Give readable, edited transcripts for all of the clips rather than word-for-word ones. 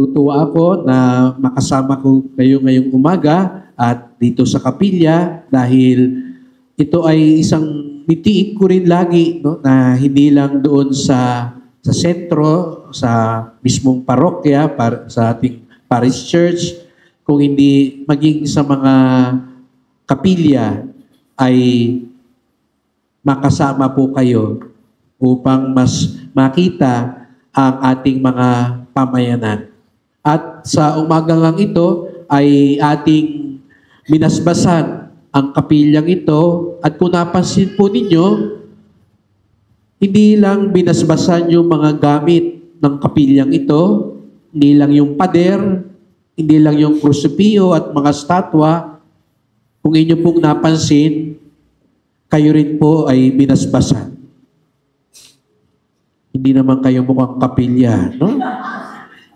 natutuwa ako na makasama ko kayo ngayong umaga at dito sa kapilya dahil ito ay isang nitiik ko rin lagi, no, na hindi lang doon sa sentro, sa mismong parokya, sa ating parish church, kung hindi maging sa mga kapilya ay makasama po kayo upang mas makita ang ating mga pamayanan. At sa umagang ito ay ating minasbasan ang kapilyang ito at kung napansin po ninyo, hindi lang binasbasan yung mga gamit ng kapilyang ito, hindi lang yung pader, hindi lang yung krusipio at mga statwa. Kung inyo pong napansin, kayo rin po ay binasbasan. Hindi naman kayo mukhang kapilya, no?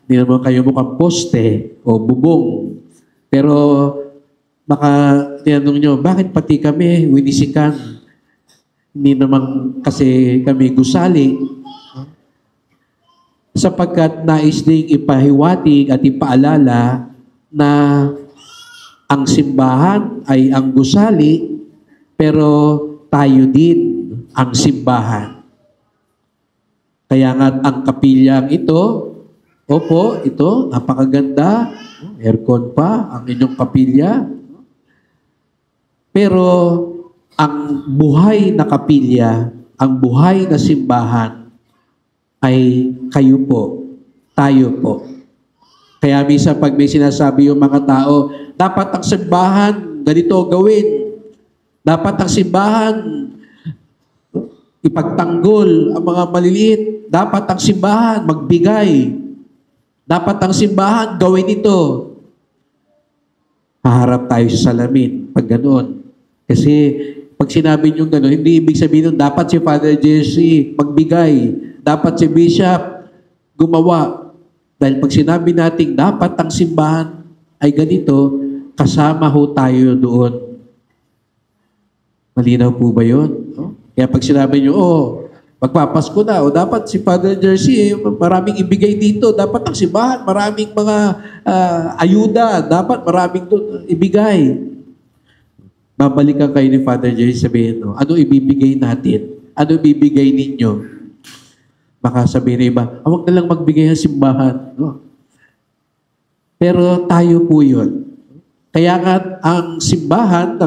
Hindi naman kayo mukhang poste o bubong. Pero baka tinanong nyo, bakit pati kami winisikan? Hindi naman kasi kami gusali. Sapagkat nais ding ipahiwatig at ipaalala na ang simbahan ay ang gusali, pero tayo din ang simbahan. Kaya nga ang kapilyang ito, opo, ito, napakaganda. Aircon pa, ang inyong kapilya. Pero ang buhay na kapilya, ang buhay na simbahan, ay kayo po, tayo po. Kaya minsan pag may sinasabi yung mga tao, dapat ang simbahan, ganito gawin. Dapat ang simbahan, ipagtanggol ang mga maliliit. Dapat ang simbahan, magbigay. Dapat ang simbahan, gawin ito. Haharap tayo sa salamin pag ganoon. Kasi pag sinabi nyo gano'n, hindi ibig sabihin nun, dapat si Father Jesse magbigay. Dapat si Bishop gumawa. Dahil pag sinabi natin, dapat ang simbahan ay ganito, kasama ho tayo doon. Malinaw po ba yun? No? Kaya pag sinabi nyo, magpapasko na, dapat si Father Jersey, maraming ibigay dito. Dapat ang simbahan, maraming mga ayuda. Dapat maraming ibigay. Babalikan kayo ni Father Jersey, sabihin, ano ibibigay natin? Ano ibibigay ninyo? Baka sabihin ng iba, huwag na lang magbigay ang simbahan. No? Pero tayo po yun. Kaya nga ang simbahan,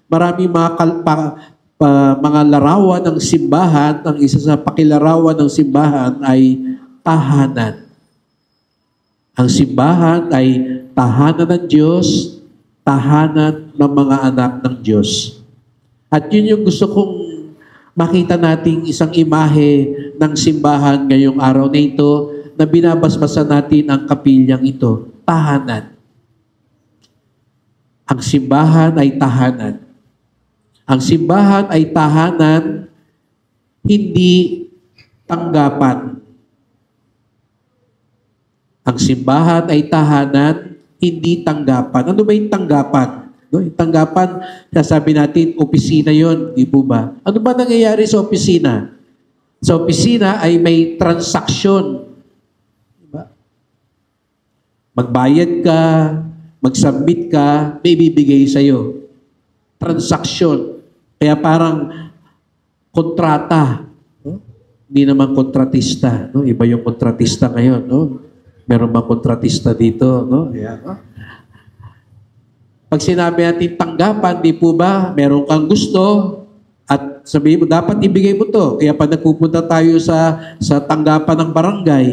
maraming mga larawan ng simbahan, ang isa sa pakilarawan ng simbahan ay tahanan. Ang simbahan ay tahanan ng Diyos, tahanan ng mga anak ng Diyos. At yun yung gusto kong makita nating isang imahe ng simbahan ngayong araw na ito na binabasbasan natin ang kapilyang ito. Tahanan. Ang simbahan ay tahanan. Ang simbahan ay tahanan, hindi tanggapan. Ang simbahan ay tahanan, hindi tanggapan. Ano ba yung tanggapan? No? Yung tanggapan, sasabi natin, opisina yon, di po ba? Ano ba nangyayari sa opisina? Sa opisina ay may transaksyon. Diba? Magbayad ka, mag-submit ka, may bibigay sa'yo. Transaksyon. Kaya parang kontrata. No? Hindi naman kontratista. No? Iba yung kontratista ngayon. No? Meron bang kontratista dito? No? Yeah. No? Pag sinabi natin tanggapan, di po ba, meron kang gusto at sabihin mo, dapat ibigay mo to. Kaya pag nagpupunta tayo sa tanggapan ng barangay,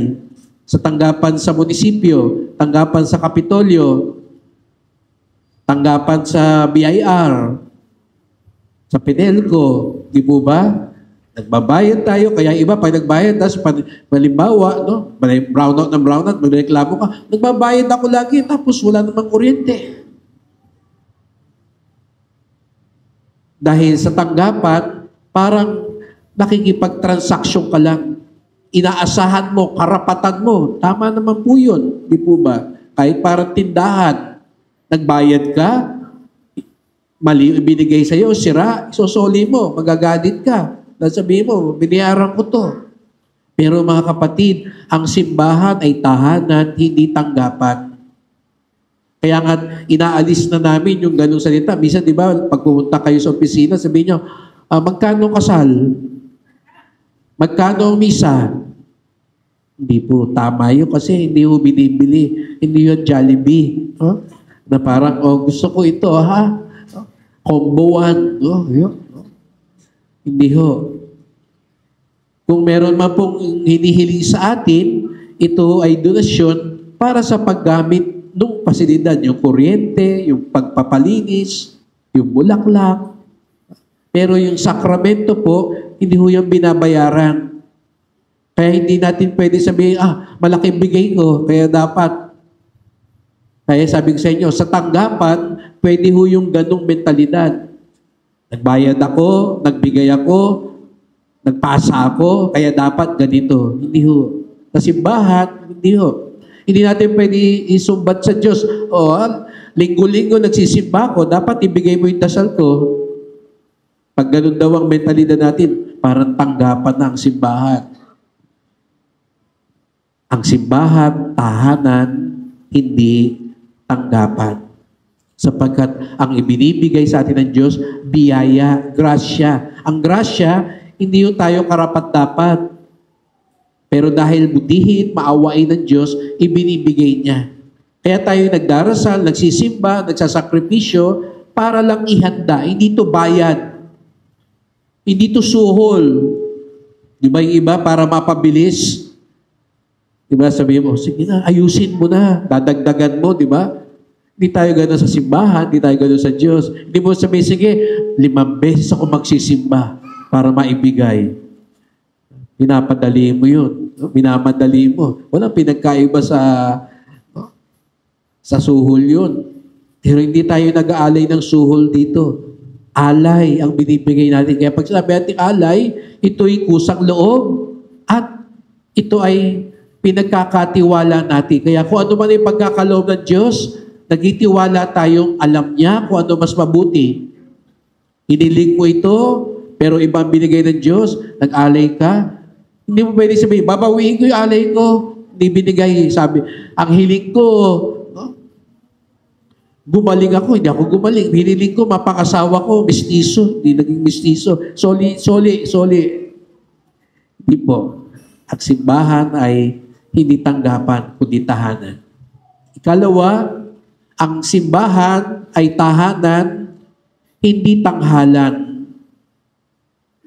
sa tanggapan sa munisipyo, tanggapan sa Kapitolyo, tanggapan sa BIR, sa Pinelco, di po ba? Nagbabayad tayo, kaya iba pag nagbayad, tapos malimbawa, no? Brownout ng brownout, magreklamo ka, nagbabayad ako lagi, tapos wala namang kuryente. Dahil sa tanggapan, parang nakikipagtransaksyon ka lang. Inaasahan mo, karapatan mo. Tama naman po yun, di po ba? Kahit parang tindahan, nagbayad ka, mali ibinigay sa'yo, sira, isosoli mo, magagalit ka. Dahil sabihin mo, biniyaran ko to. Pero mga kapatid, ang simbahan ay tahanan, hindi tanggapan. Kaya nga, inaalis na namin yung ganung salita. Minsan, di ba, pag pumunta kayo sa opisina, sabihin nyo, magkano kasal? Magkano ang misa? Hindi po, tama yun kasi hindi ho binibili. Hindi yun Jollibee. Na parang, gusto ko ito, ha? Combo 1. Yun. Hindi ho. Kung meron man pong hinihiling sa atin, ito ay donasyon para sa paggamit ng pasilidad, yung kuryente, yung pagpapalinis, yung bulaklak. Pero yung sakramento po, hindi ho yung binabayaran. Kaya hindi natin pwede sabihin, malaking bigay ko, kaya dapat. Kaya sabi ko sa inyo, sa tanggapan, pwede ho yung ganong mentalidad. Nagbayad ako, nagbigay ako, nagpasa ako, kaya dapat ganito. Hindi ho. Sa simbahan, hindi ho. Hindi natin pwede isumbat sa Diyos. Linggo-linggo nagsisimba ko, dapat ibigay mo yung dasal ko. Pag ganun daw ang mentalidad natin, parang tanggapan na ang simbahan. Ang simbahan, tahanan, hindi tanggapan. Sapagkat ang ibinibigay sa atin ng Diyos, biyaya, grasya. Ang grasya, hindi yung tayo karapat-dapat. Pero dahil butihin, maawain ng Diyos, ibinibigay niya. Kaya tayo nagdarasal, nagsisimba, nagsasakripisyo, para lang ihanda. Hindi to bayad. Hindi to suhol. Di ba yung iba, para mapabilis? Di ba sabihin mo, sige na, ayusin mo na, dadagdagan mo, di ba? Hindi tayo gano'n sa simbahan, hindi tayo gano'n sa Diyos. Hindi mo sabihin, sige, 5 beses ako magsisimba para maibigay. Pinapadali mo yun. Minamadali mo. Walang pinagkaiba sa suhol yun. Pero hindi tayo nag-aalay ng suhol dito. Alay ang binibigay natin. Kaya pag sinabi natin alay, ito'y kusang loob at ito ay pinagkakatiwala natin. Kaya kung ano man ay pagkakaloob ng Diyos, nagtitiwala tayong alam niya kung ano mas mabuti. Hiniling mo ito, pero ibang binigay ng Diyos, nag-alay ka, hindi mo pwede sabihin, babawiin ko yung alay ko. Hindi binigay. Sabi, ang hiling ko, gumaling ako, hindi ako gumaling. Hiniling ko, mapakasawa ko, mistiso. Hindi naging mistiso. Soli. Hindi po. At simbahan ay hindi tanggapan, kundi tahanan. Ikalawa, ang simbahan ay tahanan, hindi tanghalan.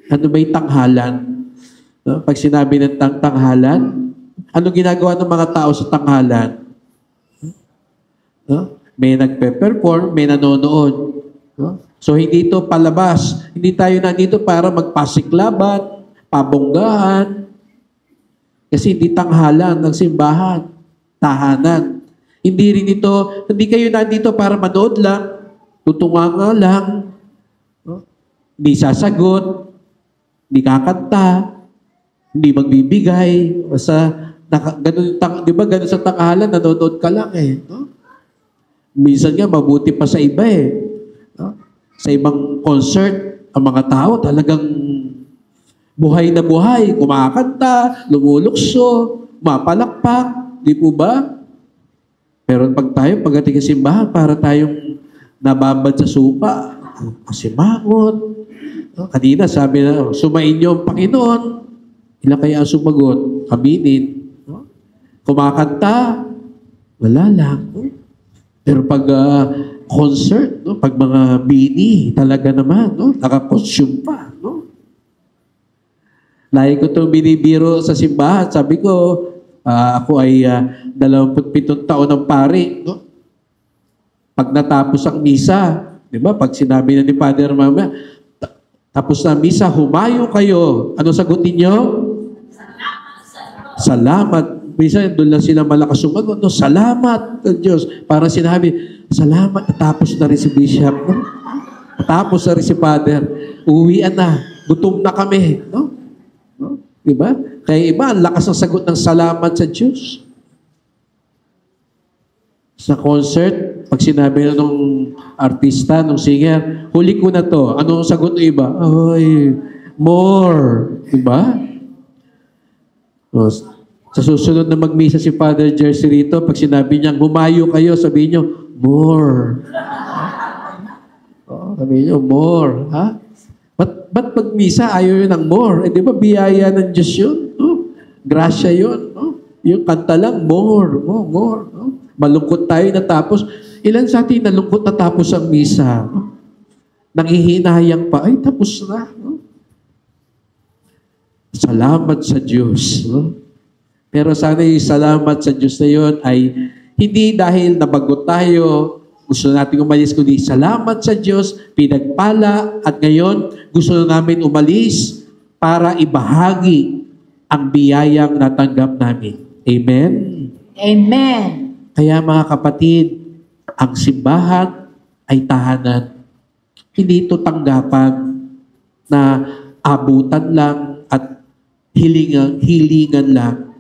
Ano ba yung tanghalan? No? Pag sinabi ng tanghalan, ano ginagawa ng mga tao sa tanghalan? No? May nagpe-perform, may nanonood. No? So hindi ito palabas. Hindi tayo nandito para magpasiklaban, pabonggahan. Kasi hindi tanghalan ng simbahan, tahanan. Hindi rin ito, hindi kayo nandito para manood lang, tutunganga lang, no? Hindi sasagot, hindi kakanta, hindi magbibigay, basta, ganun, di ba, ganun sa tanghalan, nanonood ka lang eh. No? Minsan nga, mabuti pa sa iba eh. No? Sa ibang concert, ang mga tao talagang buhay na buhay, kumakanta, lumulukso, mapalakpak, di po ba? Pero pagdating sa simbahan, para tayong nababad sa supa, kasimangot. No? Kanina sabi na, sumain niyo ang Panginoon. Ilan kaya ang sumagot? Kaminin. No? Kumakanta, wala lang. No? Pero pag concert, no? Pag mga bini, talaga naman, no? Naka-costume pa. No? Lagi ko itong binibiro sa simbahan. Sabi ko, ako ay 27 taon ng pari. No? Pag natapos ang misa, di ba? Pag sinabi na ni Father Mama, tapos na misa, humayo kayo. Ano sagutin nyo? Salamat. Minsan, doon lang sila malakas sumagot. No? Salamat, Diyos. Para sinabi, salamat. Tapos na rin si Bishop. No? Tapos na rin si Father. Uwian na. Gutom na kami. No? No? Diba? Kaya iba, ang lakas ng sagot ng salamat sa Diyos. Sa concert, pag sinabi na nung artista, nung singer, huli ko na to. Anong sagot ng iba? Ay, more. Diba? O, sa susunod na magmisa si Father Jersey rito, pag sinabi niyang humayo kayo, sabihin niyo, more. Sabihin niyo, more. Ha? Ba't magmisa, ayaw yun ng more? Di ba biyaya ng Diyos yun? Grasya yun. Yung kanta lang, more. Malungkot tayo natapos. Ilan sa atin nalungkot natapos ang misa? Nanghihinayang pa, ay tapos na. Salamat sa Diyos. Pero sana yung salamat sa Diyos na yun ay hindi dahil nabagot tayo, gusto natin umalis, kundi salamat sa Diyos, pinagpala, at ngayon gusto namin umalis para ibahagi ang biyayang natanggap namin. Amen? Amen. Kaya mga kapatid, ang simbahan ay tahanan. Hindi ito tanggapan na abutan lang at hilingan lang.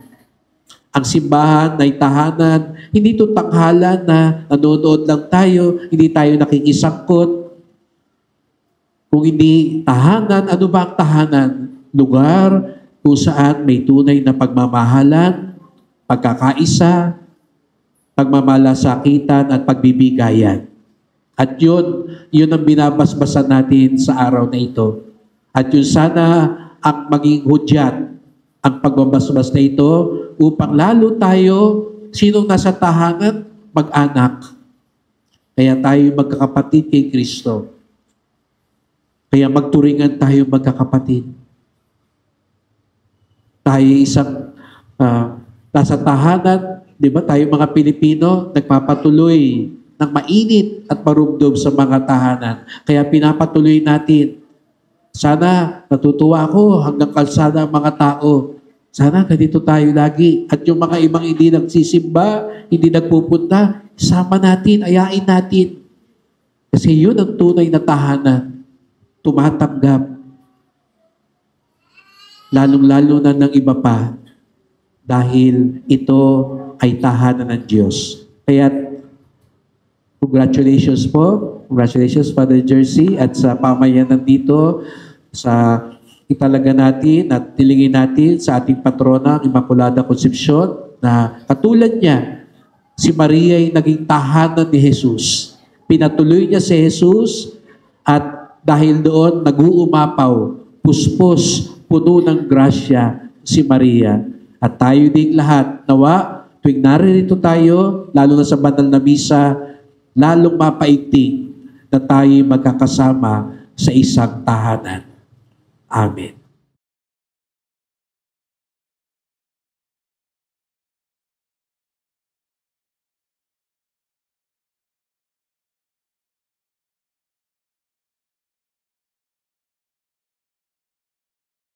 Ang simbahan ay tahanan, hindi ito tanghalan na nanonood lang tayo, hindi tayo nakikisangkot. Kung hindi tahanan, ano ba ang tahanan? Lugar kung saan may tunay na pagmamahalan, pagkakaisa, pagmamalasakitan at pagbibigayan. At yun ang binabasbasan natin sa araw na ito. At yun sana ang maging hudyat, ang pagbabasbas na ito, upang lalo tayo, sinong nasa tahanan, mag-anak. Kaya tayo magkakapatid kay Kristo. Kaya magturingan tayo magkakapatid. Tayo isang nasa tahanan, di ba tayo mga Pilipino, nagpapatuloy ng mainit at marumdum sa mga tahanan. Kaya pinapatuloy natin. Sana natutuwa ako hanggang kalsada ang mga tao. Sana ganito tayo lagi. At yung mga ibang hindi nagsisimba, hindi nagpupunta, sama natin, ayain natin. Kasi yun ang tunay na tahanan. Tumatanggap. Lalong-lalo na ng iba pa. Dahil ito ay tahanan ng Diyos. Kaya congratulations po. Congratulations, Father Jersey, at sa pamayanan dito, sa italaga natin at tilingin natin sa ating patrona, ang Immaculada Concepcion, na katulad niya, si Maria ay naging tahanan ni Jesus. Pinatuloy niya si Jesus at dahil doon nag-uumapaw, puspos, puno ng grasya si Maria. At tayo ding lahat, nawa, tuwing naririto tayo, lalo na sa banal na misa, lalong mapaigting na tayo magkakasama sa isang tahanan. Amen.